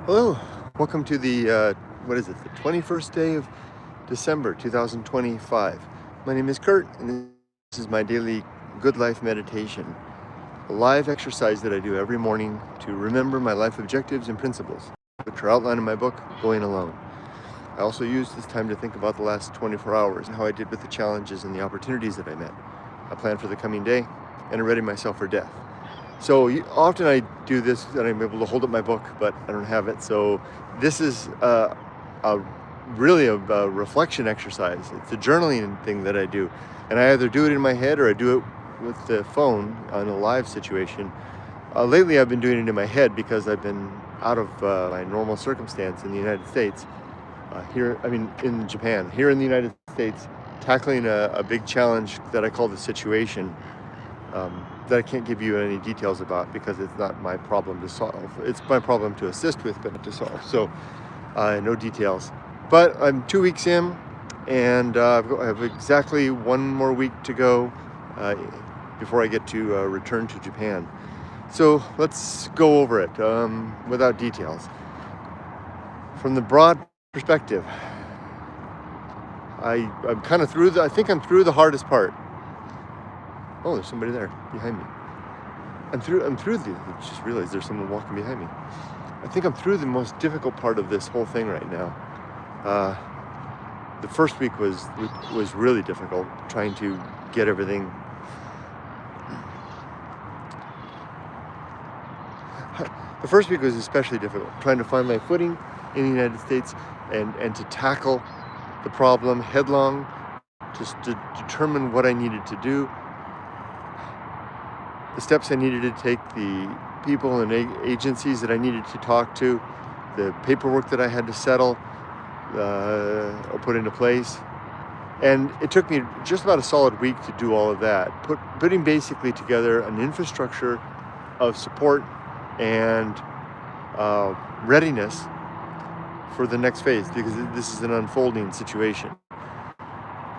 Hello, welcome to the, what is it, the 21st day of December 2025. My name is Kurt, and this is my daily Good Life meditation, a live exercise that I do every morning to remember my life objectives and principles, which are outlined in my book, Going Alone. I also use this time to think about the last 24 hours and how I did with the challenges and the opportunities that I met. I plan for the coming day, and I ready myself for death. So often I do this and I'm able to hold up my book, but I don't have it. So this is really a reflection exercise. It's a journaling thing that I do. And I either do it in my head or I do it with the phone on a live situation. Lately I've been doing it in my head because I've been out of my normal circumstance in the United States. In Japan. Here in the United States, tackling a big challenge that I call the situation. That I can't give you any details about because it's not my problem to solve. It's my problem to assist with, but not to solve. So no details. But I'm 2 weeks in, and I have exactly one more week to go before I get to return to Japan. So let's go over it without details. From the broad perspective, I'm kind of through I think I'm through the hardest part. Oh, there's somebody there behind me. I just realized there's someone walking behind me. I think I'm through the most difficult part of this whole thing right now. The first week was really difficult, trying to get everything. The first week was especially difficult, trying to find my footing in the United States and to tackle the problem headlong, just to determine what I needed to do, the steps I needed to take, the people and agencies that I needed to talk to, the paperwork that I had to settle or put into place. And it took me just about a solid week to do all of that, putting basically together an infrastructure of support and readiness for the next phase, because this is an unfolding situation.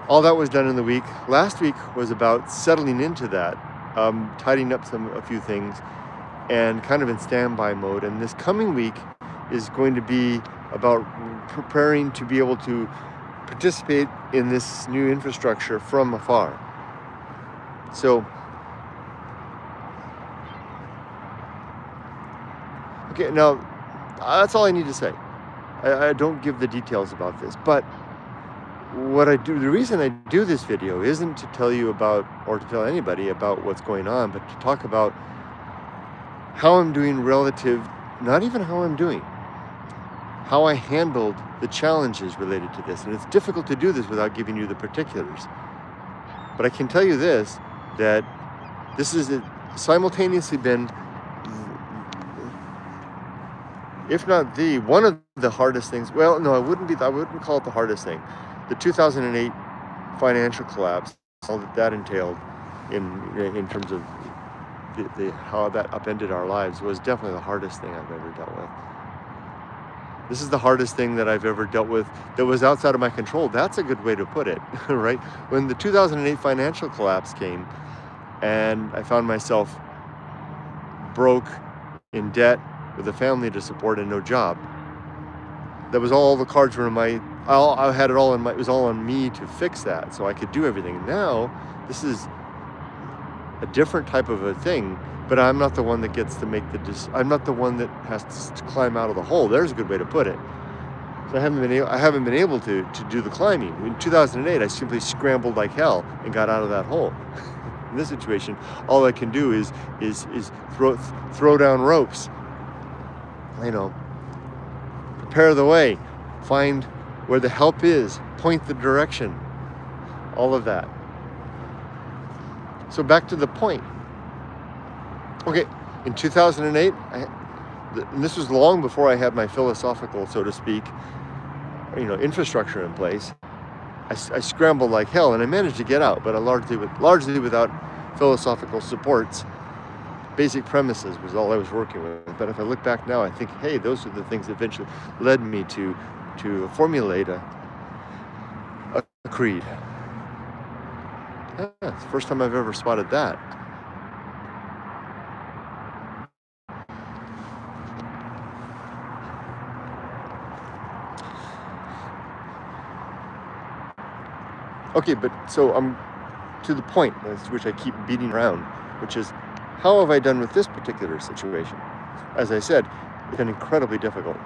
All that was done in the week. Last week was about settling into that, tidying up a few things, and kind of in standby mode. And this coming week is going to be about preparing to be able to participate in this new infrastructure from afar. So, okay, now that's all I need to say. I don't give the details about this, but what I do, the reason I do this video isn't to tell you about, or to tell anybody about what's going on, but to talk about how I'm doing relative, not even how I'm doing, how I handled the challenges related to this. And it's difficult to do this without giving you the particulars. But I can tell you this, that this has simultaneously been, if not one of the hardest things. Well, no, I wouldn't call it the hardest thing. The 2008 financial collapse, all that entailed in terms of how that upended our lives, was definitely the hardest thing I've ever dealt with. This is the hardest thing that I've ever dealt with that was outside of my control. That's a good way to put it, right? When the 2008 financial collapse came and I found myself broke, in debt, with a family to support and no job, that was all the cards were I had it all it was all on me to fix that so I could do everything. Now, this is a different type of a thing, but I'm not the one that gets to make I'm not the one that has to climb out of the hole. There's a good way to put it. So I haven't been able to do the climbing. In 2008, I simply scrambled like hell and got out of that hole. In this situation, all I can do is throw down ropes. Prepare the way, find where the help is, point the direction, all of that. So back to the point. Okay, in 2008, and this was long before I had my philosophical, so to speak, infrastructure in place. I scrambled like hell, and I managed to get out, but largely without philosophical supports. Basic premises was all I was working with. But if I look back now, I think, hey, those are the things that eventually led me to formulate a creed. Yeah, it's the first time I've ever spotted that. Okay, but so I'm to the point, which I keep beating around, which is, how have I done with this particular situation? As I said, it's been incredibly difficult,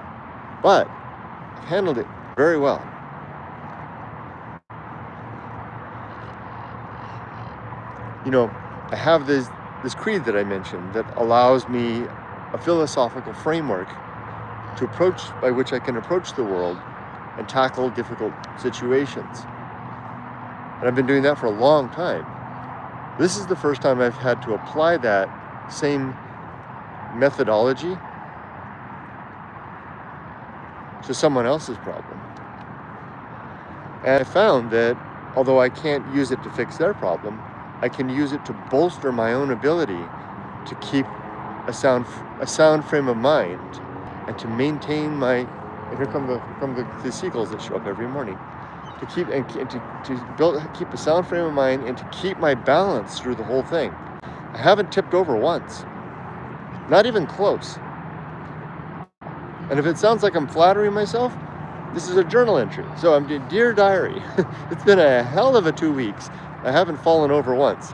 but I've handled it very well. I have this creed that I mentioned that allows me a philosophical framework by which I can approach the world and tackle difficult situations. And I've been doing that for a long time. This is the first time I've had to apply that same methodology to someone else's problem. And I found that although I can't use it to fix their problem, I can use it to bolster my own ability to keep a sound frame of mind and to maintain my, and here come the seagulls that show up every morning, to keep keep a sound frame of mind and to keep my balance through the whole thing. I haven't tipped over once, not even close. And if it sounds like I'm flattering myself, this is a journal entry. So I'm doing, Dear Diary, it's been a hell of a 2 weeks. I haven't fallen over once.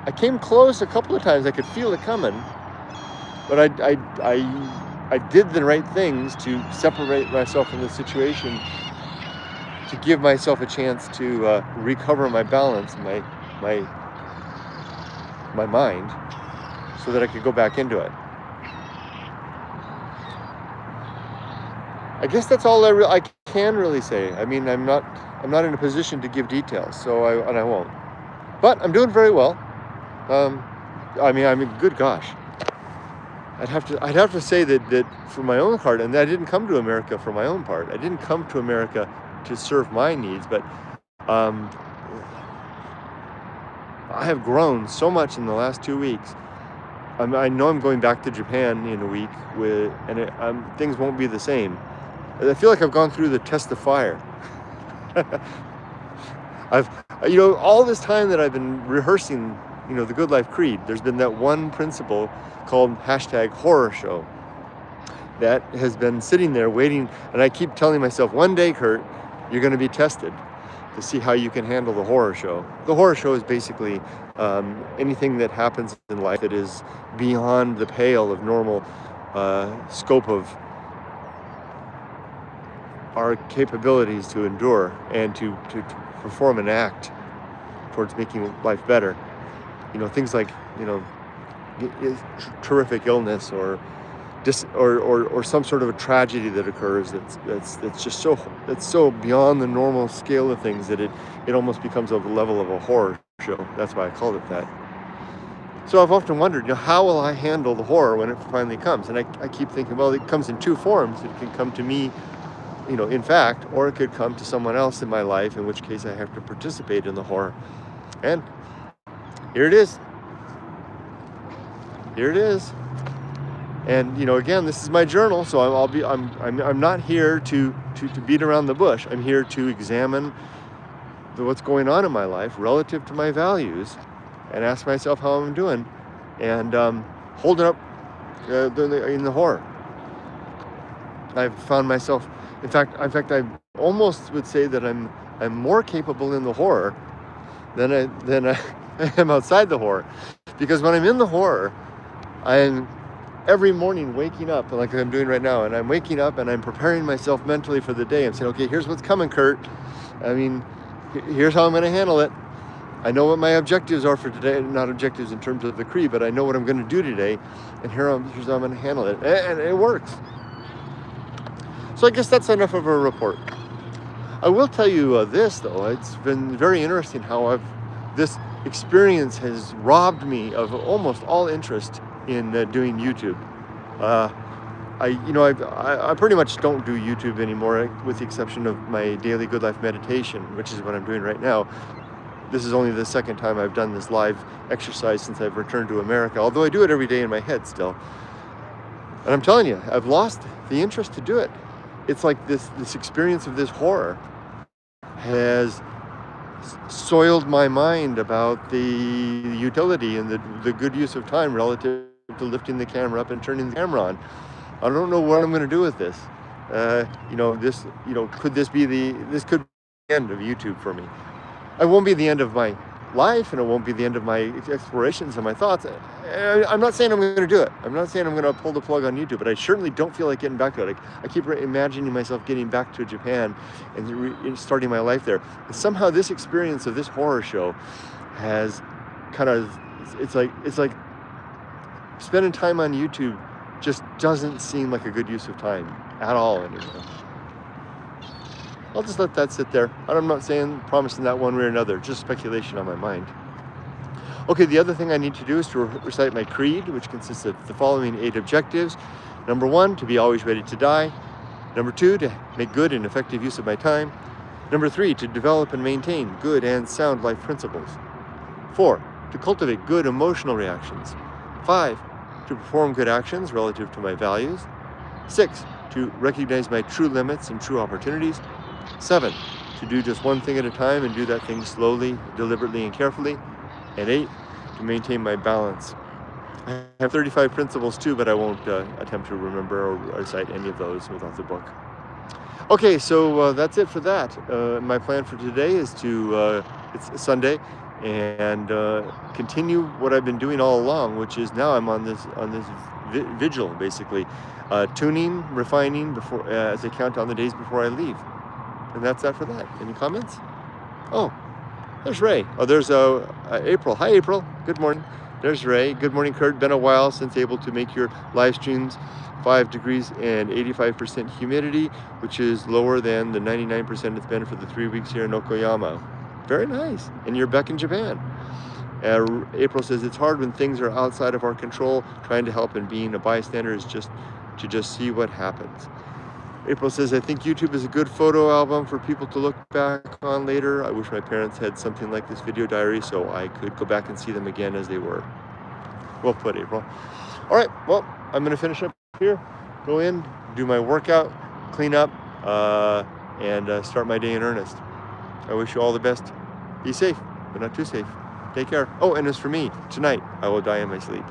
I came close a couple of times. I could feel it coming, but I did the right things to separate myself from the situation, to give myself a chance to recover my balance, my mind, so that I could go back into it. I guess that's all I can really say. I mean, I'm not in a position to give details, so I won't. But I'm doing very well. I mean, good gosh. I'd have to say that for my own part, and I didn't come to America for my own part. I didn't come to America to serve my needs, but I have grown so much in the last 2 weeks. I know I'm going back to Japan in a week, and things won't be the same. I feel like I've gone through the test of fire. All this time that I've been rehearsing, the Good Life Creed, there's been that one principle called #horror show that has been sitting there waiting. And I keep telling myself, one day, Kurt, you're going to be tested to see how you can handle the horror show. The horror show is basically anything that happens in life that is beyond the pale of normal scope of our capabilities to endure and to perform an act towards making life better. Things like, terrific illness or some sort of a tragedy that occurs that's just so beyond the normal scale of things that it almost becomes of the level of a horror show. That's why I called it that. So I've often wondered, how will I handle the horror when it finally comes? And I keep thinking, well, it comes in two forms. It can come to me, in fact, or it could come to someone else in my life, in which case I have to participate in the horror. And here it is. And again, this is my journal, so I'm not here to beat around the bush. I'm here to examine what's going on in my life relative to my values, and ask myself how I'm doing, and hold it up in the horror. I've found myself, in fact, I almost would say that I'm more capable in the horror than I am outside the horror, because when I'm in the horror, I'm every morning waking up like I'm doing right now, and I'm waking up and I'm preparing myself mentally for the day. I'm saying, okay, here's what's coming, Kurt. I mean, here's how I'm going to handle it. I know what my objectives are for today, not objectives in terms of the creed, but I know what I'm going to do today, and here's how I'm going to handle it. And it works. So I guess that's enough of a report. I will tell you this, though. It's been very interesting how this experience has robbed me of almost all interest in doing YouTube. I pretty much don't do YouTube anymore, with the exception of my daily Good Life meditation, which is what I'm doing right now. This is only the second time I've done this live exercise since I've returned to America, although I do it every day in my head still. And I'm telling you, I've lost the interest to do it. It's like this experience of this horror has soiled my mind about the utility and the good use of time relative to lifting the camera up and turning the camera on. I don't know what I'm going to do with this. Could this be the end of YouTube for me? it won't be the end of my life, and it won't be the end of my explorations and my thoughts. I'm not saying I'm going to do it. I'm not saying I'm going to pull the plug on YouTube, but I certainly don't feel like getting back to it. I keep imagining myself getting back to Japan and starting my life there. And somehow this experience of this horror show has kind of, it's like spending time on YouTube just doesn't seem like a good use of time at all anymore. I'll just let that sit there. I'm not promising that one way or another, just speculation on my mind. Okay, the other thing I need to do is to recite my creed, which consists of the following 8 objectives. Number 1, to be always ready to die. Number 2, to make good and effective use of my time. Number 3, to develop and maintain good and sound life principles. 4, to cultivate good emotional reactions. 5, to perform good actions relative to my values. 6, to recognize my true limits and true opportunities. 7, to do just one thing at a time and do that thing slowly, deliberately, and carefully. And 8, to maintain my balance. I have 35 principles too, but I won't attempt to remember or recite any of those without the book. Okay, so that's it for that. My plan for today is to, it's Sunday, and continue what I've been doing all along, which is now I'm on this vigil, basically, tuning, refining before as I count down the days before I leave. And that's that for that. Any comments? Oh, there's Ray. Oh, there's April. Hi, April. Good morning. There's Ray. Good morning, Kurt. Been a while since able to make your live streams. 5 degrees and 85% humidity, which is lower than the 99% it's been for the 3 weeks here in Okoyama. Very nice. And you're back in Japan. April says it's hard when things are outside of our control. Trying to help and being a bystander is just to see what happens. April says, I think YouTube is a good photo album for people to look back on later. I wish my parents had something like this video diary so I could go back and see them again as they were. Well put, April. All right, well, I'm going to finish up here, go in, do my workout, clean up, and start my day in earnest. I wish you all the best. Be safe, but not too safe. Take care. Oh, and as for me, tonight, I will die in my sleep.